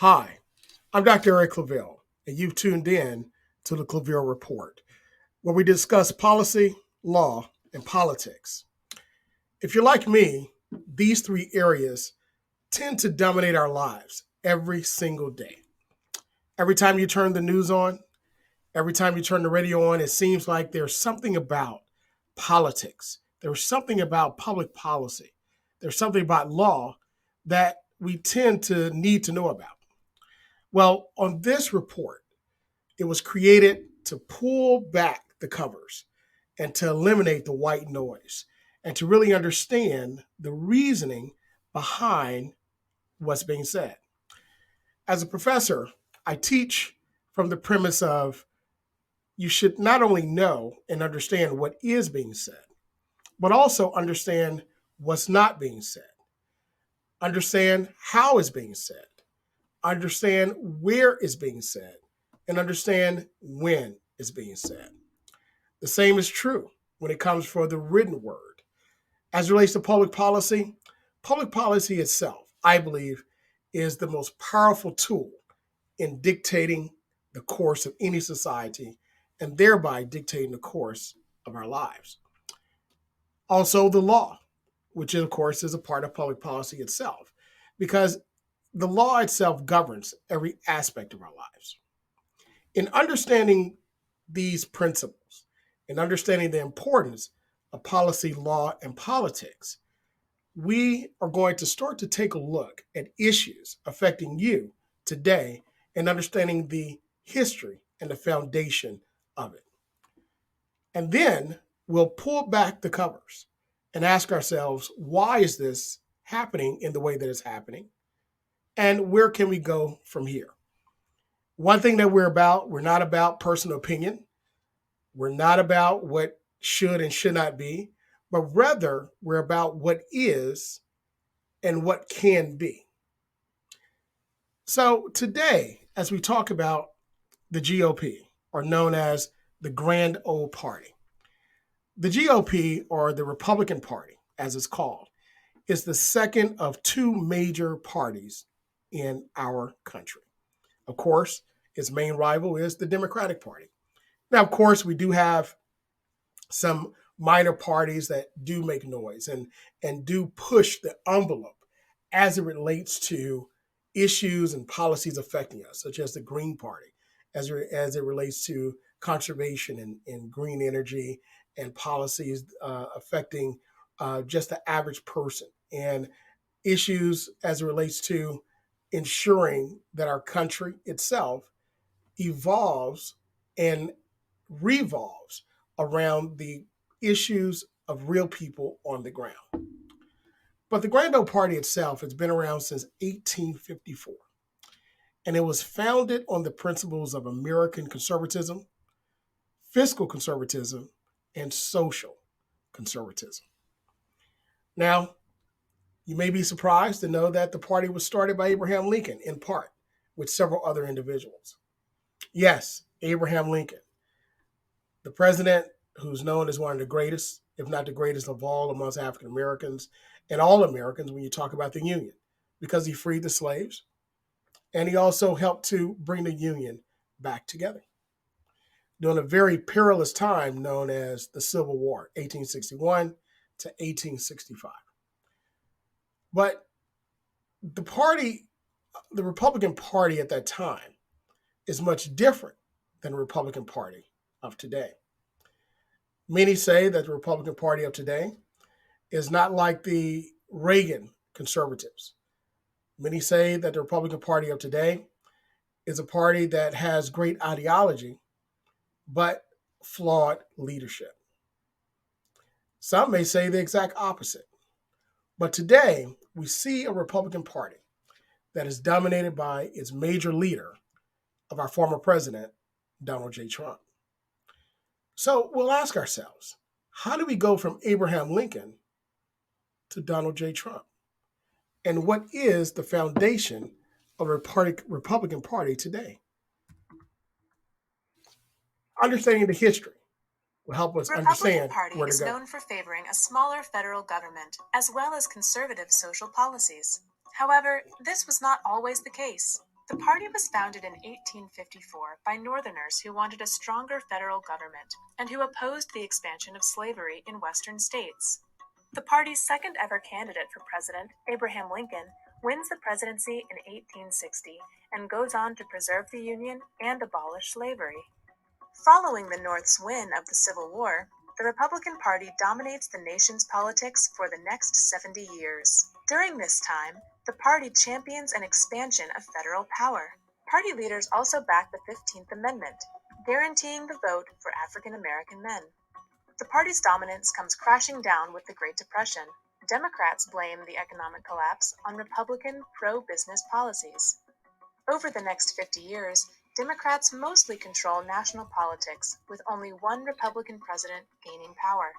Hi, I'm Dr. Eric ClaVille, and you've tuned in to the ClaVille Report, where we discuss policy, law, and politics. If you're like me, these three areas tend to dominate our lives every single day. Every time you turn the news on, every time you turn the radio on, it seems like there's something about politics. There's something about public policy. There's something about law that we tend to need to know about. Well, on this report, it was created to pull back the covers and to eliminate the white noise and to really understand the reasoning behind what's being said. As a professor, I teach from the premise of you should not only know and understand what is being said, but also understand what's not being said, understand how it's being said, understand where it's being said, and understand when it's being said. The same is true when it comes for the written word. As it relates to public policy itself, I believe, is the most powerful tool in dictating the course of any society and thereby dictating the course of our lives. Also, the law, which of course is a part of public policy itself, because the law itself governs every aspect of our lives. In understanding these principles and understanding the importance of policy, law, and politics, we are going to start to take a look at issues affecting you today and understanding the history and the foundation of it. And then we'll pull back the covers and ask ourselves, why is this happening in the way that it's happening? And where can we go from here? One thing that we're not about personal opinion. We're not about what should and should not be, but rather we're about what is and what can be. So today, as we talk about the GOP, or known as the Grand Ole Party, the GOP, or the Republican Party, as it's called, is the second of two major parties in our country. Of course, its main rival is the Democratic Party. Now, of course, we do have some minor parties that do make noise and do push the envelope as it relates to issues and policies affecting us, such as the Green Party, as it relates to conservation and green energy and policies affecting just the average person, and issues as it relates to ensuring that our country itself evolves and revolves around the issues of real people on the ground. But the Grand Ole Party itself has been around since 1854, and it was founded on the principles of American conservatism, fiscal conservatism, and social conservatism. Now, you may be surprised to know that the party was started by Abraham Lincoln, in part, with several other individuals. Yes, Abraham Lincoln, the president who's known as one of the greatest, if not the greatest of all amongst African Americans and all Americans when you talk about the Union, because he freed the slaves and he also helped to bring the Union back together during a very perilous time known as the Civil War, 1861 to 1865. But the Republican Party at that time is much different than the Republican Party of today. Many say that the Republican Party of today is not like the Reagan conservatives. Many say that the Republican Party of today is a party that has great ideology, but flawed leadership. Some may say the exact opposite. But today, we see a Republican Party that is dominated by its major leader of our former president, Donald J. Trump. So we'll ask ourselves, how do we go from Abraham Lincoln to Donald J. Trump? And what is the foundation of the Republican Party today? Understanding the history will help us understand Republican Party where to is go. known for favoring a smaller federal government as well as conservative social policies. However, this was not always the case. The party was founded in 1854 by Northerners who wanted a stronger federal government and who opposed the expansion of slavery in Western states. The party's second ever candidate for president, Abraham Lincoln, wins the presidency in 1860 and goes on to preserve the Union and abolish slavery. Following the North's win of the Civil War, the Republican Party dominates the nation's politics for the next 70 years. During this time, the party champions an expansion of federal power. Party leaders also back the 15th Amendment, guaranteeing the vote for African American men. The party's dominance comes crashing down with the Great Depression. Democrats blame the economic collapse on Republican pro-business policies. Over the next 50 years, Democrats mostly control national politics, with only one Republican president gaining power.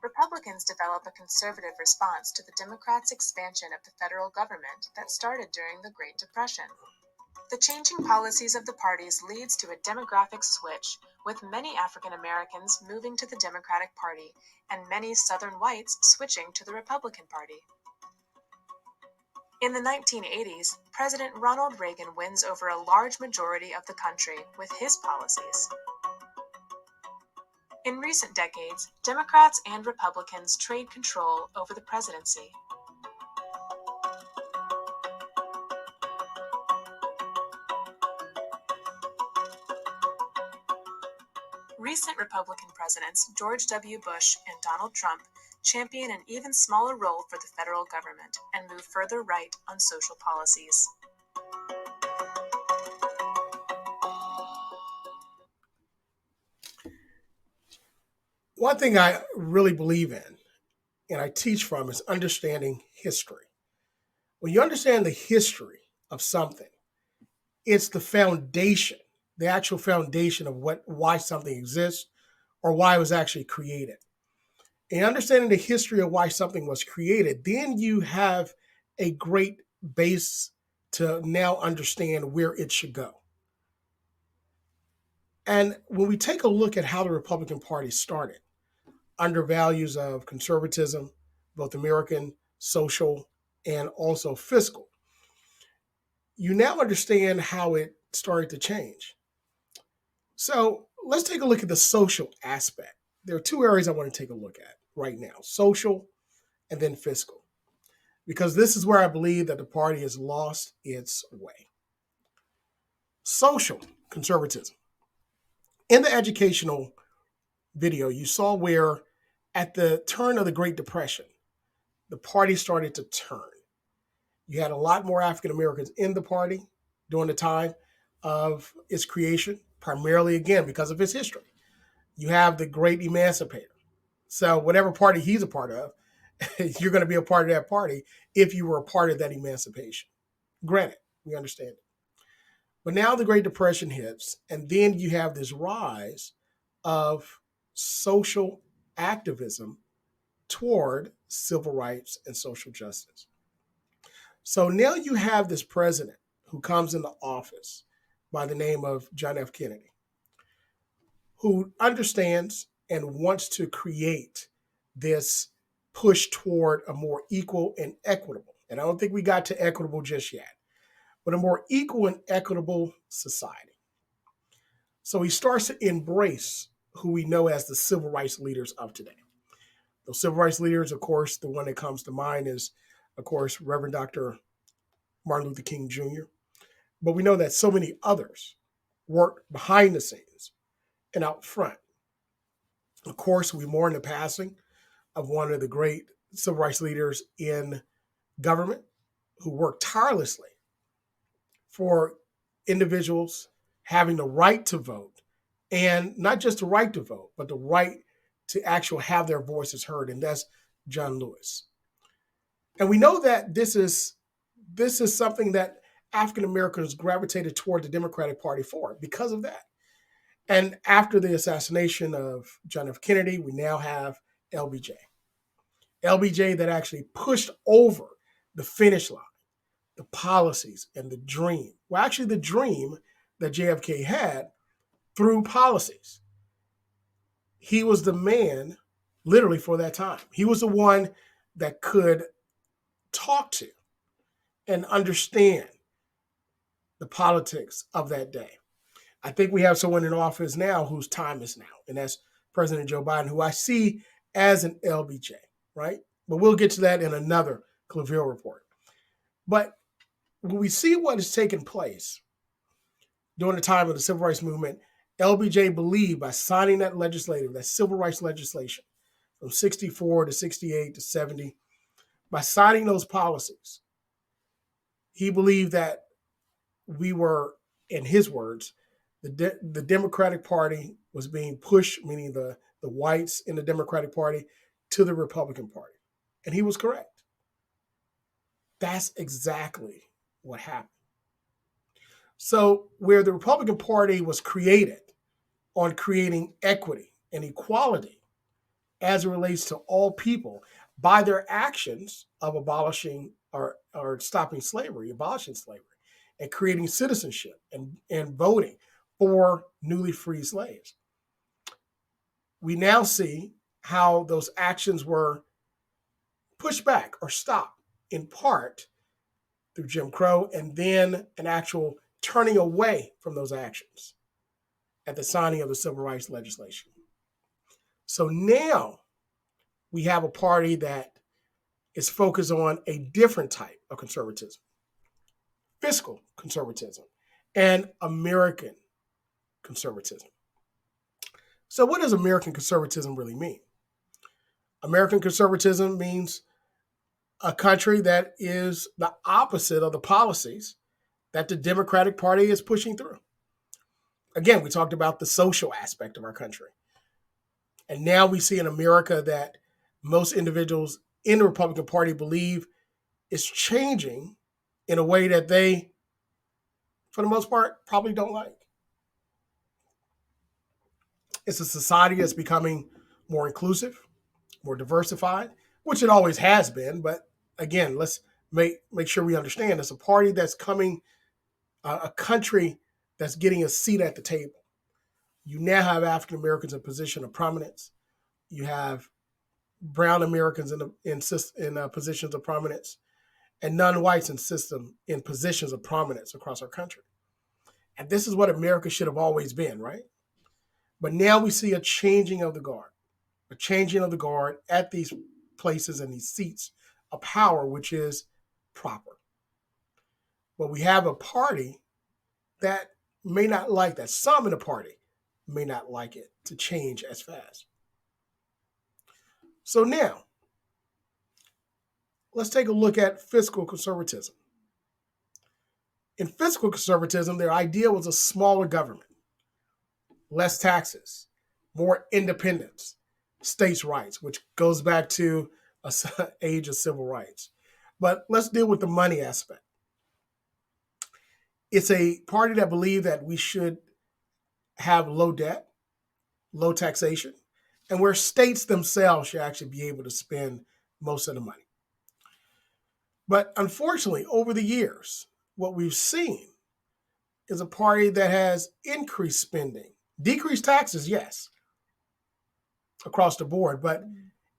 Republicans develop a conservative response to the Democrats' expansion of the federal government that started during the Great Depression. The changing policies of the parties leads to a demographic switch, with many African Americans moving to the Democratic Party and many Southern whites switching to the Republican Party. In the 1980s, President Ronald Reagan wins over a large majority of the country with his policies. In recent decades, Democrats and Republicans trade control over the presidency. Recent Republican presidents George W. Bush and Donald Trump champion an even smaller role for the federal government and move further right on social policies. One thing I really believe in and I teach from is understanding history. When you understand the history of something, it's the foundation, the actual foundation of why something exists or why it was actually created. And understanding the history of why something was created, then you have a great base to now understand where it should go. And when we take a look at how the Republican Party started, under values of conservatism, both American, social, and also fiscal, you now understand how it started to change. So let's take a look at the social aspect. There are two areas I want to take a look at right now, social and then fiscal, because this is where I believe that the party has lost its way. Social conservatism. In the educational video, you saw where at the turn of the Great Depression, the party started to turn. You had a lot more African Americans in the party during the time of its creation, primarily, again, because of its history. You have the great emancipator. So whatever party he's a part of, you're going to be a part of that party if you were a part of that emancipation. Granted, we understand it. But now the Great Depression hits, and then you have this rise of social activism toward civil rights and social justice. So now you have this president who comes into office by the name of John F. Kennedy, who understands and wants to create this push toward a more equal and equitable, and I don't think we got to equitable just yet, but a more equal and equitable society. So he starts to embrace who we know as the civil rights leaders of today. Those civil rights leaders, of course, the one that comes to mind is, of course, Reverend Dr. Martin Luther King Jr. But we know that so many others worked behind the scenes and out front. Of course, we mourn the passing of one of the great civil rights leaders in government who worked tirelessly for individuals having the right to vote, and not just the right to vote, but the right to actually have their voices heard, and that's John Lewis. And we know that this is something that African Americans gravitated toward the Democratic Party for because of that. And after the assassination of John F. Kennedy, we now have LBJ. LBJ that actually pushed over the finish line, the policies and the dream. Well, actually the dream that JFK had through policies. He was the man literally for that time. He was the one that could talk to and understand the politics of that day. I think we have someone in office now whose time is now, and that's President Joe Biden, who I see as an LBJ, right? But we'll get to that in another ClaVille Report. But when we see what has taken place during the time of the Civil Rights Movement, LBJ believed by signing that civil rights legislation from 64 to 68 to 70, by signing those policies, he believed that we were, in his words, the Democratic Party was being pushed, meaning the whites in the Democratic Party, to the Republican Party. And he was correct. That's exactly what happened. So where the Republican Party was created on creating equity and equality as it relates to all people by their actions of abolishing or stopping slavery, abolishing slavery, and creating citizenship and voting for newly freed slaves. We now see how those actions were pushed back or stopped in part through Jim Crow, and then an actual turning away from those actions at the signing of the civil rights legislation. So now we have a party that is focused on a different type of conservatism, fiscal conservatism, and American conservatism. So what does American conservatism really mean? American conservatism means a country that is the opposite of the policies that the Democratic Party is pushing through. Again, we talked about the social aspect of our country. And now we see an America that most individuals in the Republican Party believe is changing in a way that they, for the most part, probably don't like. It's a society that's becoming more inclusive, more diversified, which it always has been. But again, let's make sure we understand it's a party that's coming, a country that's getting a seat at the table. You now have African Americans in position of prominence. You have brown Americans in positions of prominence, and non-whites in positions of prominence across our country. And this is what America should have always been, right? But now we see a changing of the guard at these places and these seats of power, which is proper. But we have a party that may not like that. Some in the party may not like it to change as fast. So now, let's take a look at fiscal conservatism. In fiscal conservatism, their idea was a smaller government, less taxes, more independence, states' rights, which goes back to an age of civil rights. But let's deal with the money aspect. It's a party that believed that we should have low debt, low taxation, and where states themselves should actually be able to spend most of the money. But unfortunately, over the years, what we've seen is a party that has increased spending, decreased taxes, yes, across the board, but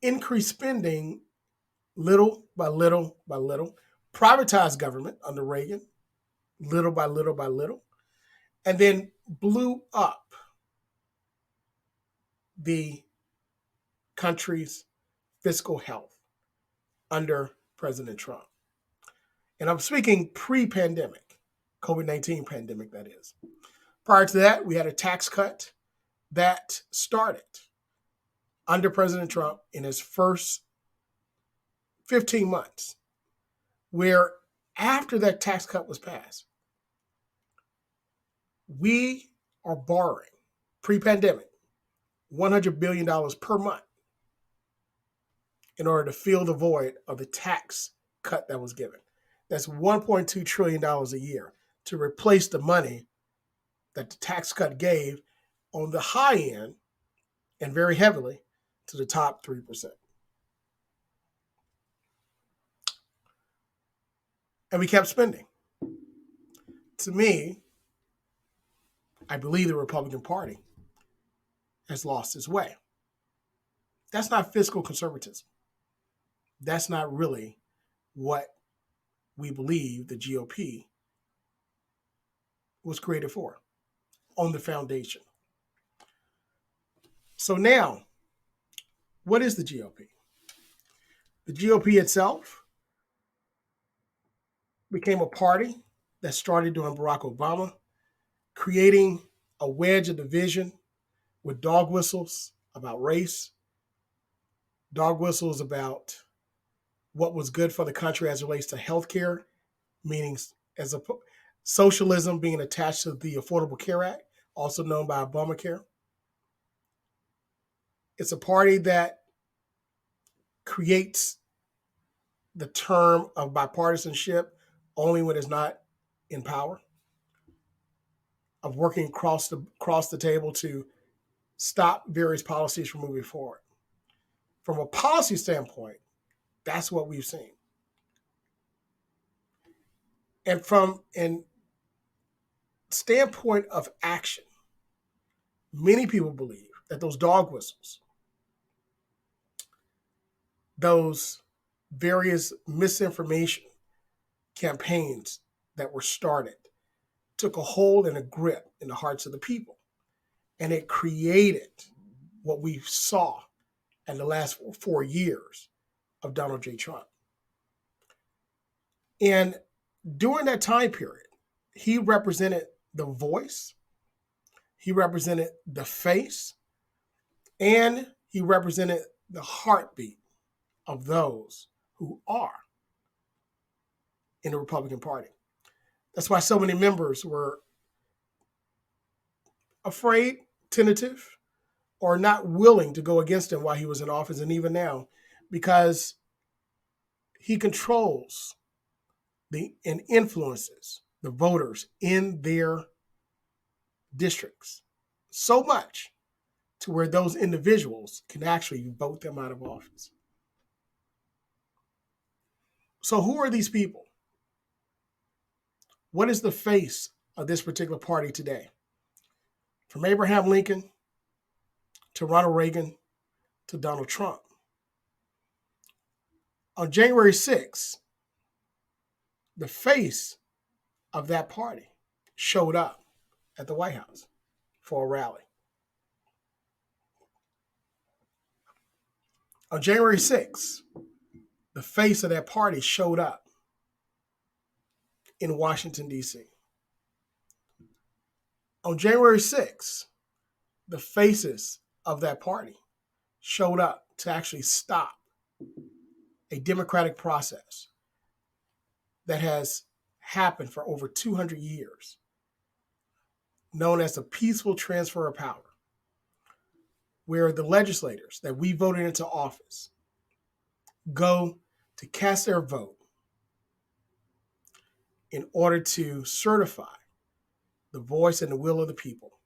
increased spending little by little by little, privatized government under Reagan, little by little by little, and then blew up the country's fiscal health under President Trump. And I'm speaking pre-pandemic, COVID-19 pandemic, that is. Prior to that, we had a tax cut that started under President Trump in his first 15 months, where after that tax cut was passed, we are borrowing, pre-pandemic, $100 billion per month in order to fill the void of the tax cut that was given. That's $1.2 trillion a year to replace the money that the tax cut gave on the high end and very heavily to the top 3%. And we kept spending. To me, I believe the Republican Party has lost its way. That's not fiscal conservatism. That's not really what we believe the GOP was created for, on the foundation. So now, what is the GOP? The GOP itself became a party that started during Barack Obama, creating a wedge of division with dog whistles about race, dog whistles about what was good for the country as it relates to healthcare, meaning as a socialism being attached to the Affordable Care Act, also known by Obamacare. It's a party that creates the term of bipartisanship only when it's not in power, of working across the table to stop various policies from moving forward. From a policy standpoint, that's what we've seen. And from a standpoint of action, many people believe that those dog whistles, those various misinformation campaigns that were started, took a hold and a grip in the hearts of the people. And it created what we saw in the last 4 years of Donald J. Trump. And during that time period, he represented the voice, he represented the face, and he represented the heartbeat of those who are in the Republican Party. That's why so many members were afraid, tentative, or not willing to go against him while he was in office, and even now, because he controls and influences the voters in their districts so much to where those individuals can actually vote them out of office. So who are these people? What is the face of this particular party today? From Abraham Lincoln to Ronald Reagan to Donald Trump. On January 6th, the face of that party showed up at the White House for a rally. On January 6th, the face of that party showed up in Washington, D.C. On January 6th, the faces of that party showed up to actually stop a democratic process that has happened for over 200 years, known as the peaceful transfer of power, where the legislators that we voted into office go to cast their vote in order to certify the voice and the will of the people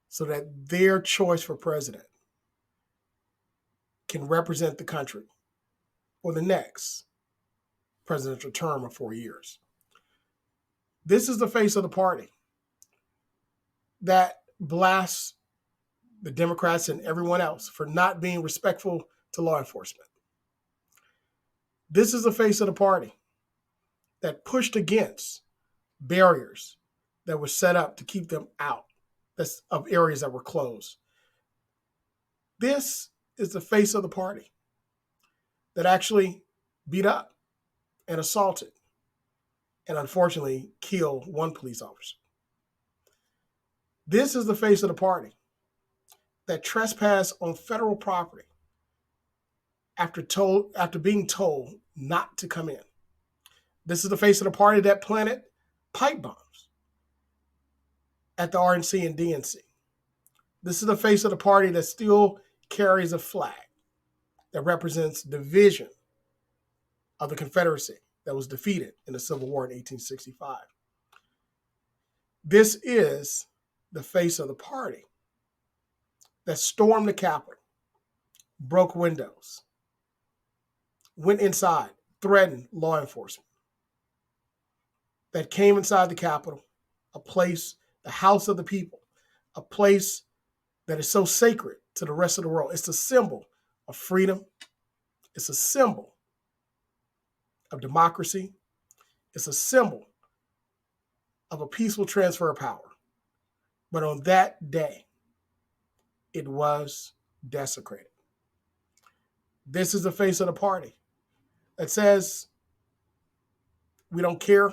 so that their choice for president can represent the country for the next presidential term of 4 years. This is the face of the party that blasts the Democrats and everyone else for not being respectful to law enforcement. This is the face of the party that pushed against barriers that were set up to keep them out of areas that were closed. This is the face of the party that actually beat up and assaulted and unfortunately killed one police officer. This is the face of the party that trespassed on federal property after being told not to come in. This is the face of the party that planted pipe bombs at the RNC and DNC. This is the face of the party that still carries a flag that represents division of the Confederacy that was defeated in the Civil War in 1865. This is the face of the party that stormed the Capitol, broke windows, went inside, threatened law enforcement, that came inside the Capitol, a place, the house of the people, a place that is so sacred to the rest of the world. It's a symbol of freedom. It's a symbol of democracy. It's a symbol of a peaceful transfer of power. But on that day, it was desecrated. This is the face of the party that says we don't care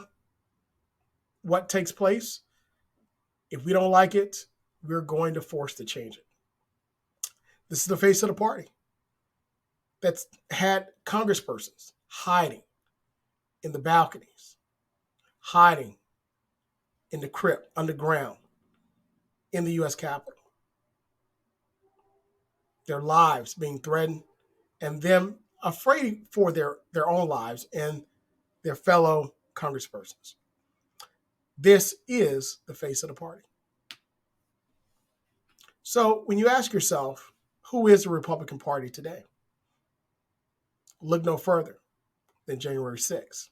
what takes place. If we don't like it, we're going to force to change it. This is the face of the party that's had congresspersons hiding in the balconies, hiding in the crypt underground in the U.S. Capitol. Their lives being threatened and them afraid for their own lives and their fellow congresspersons. This is the face of the party. So when you ask yourself, who is the Republican Party today? Look no further than January 6th.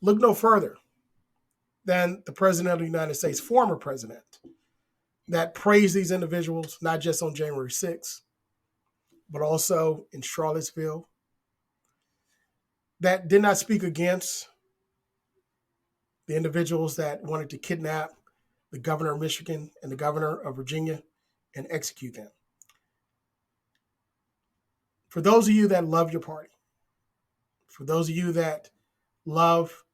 Look no further than the President of the United States, former president, that praised these individuals, not just on January 6th, but also in Charlottesville, that did not speak against the individuals that wanted to kidnap the governor of Michigan and the governor of Virginia and execute them. For those of you that love your party, for those of you that love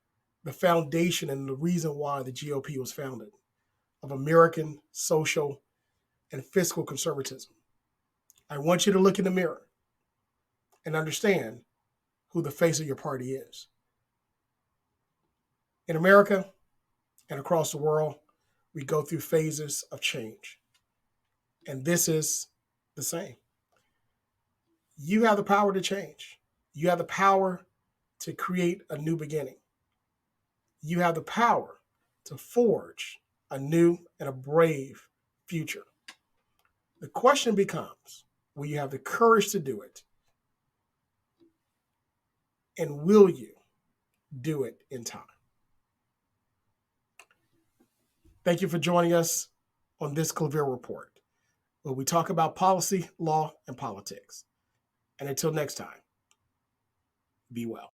the foundation and the reason why the GOP was founded, of American social and fiscal conservatism, I want you to look in the mirror and understand who the face of your party is. In America and across the world, we go through phases of change. And this is the same. You have the power to change. You have the power to create a new beginning. You have the power to forge a new and a brave future. The question becomes, will you have the courage to do it? And will you do it in time? Thank you for joining us on this ClaVille Report, where we talk about policy, law, and politics. And until next time, be well.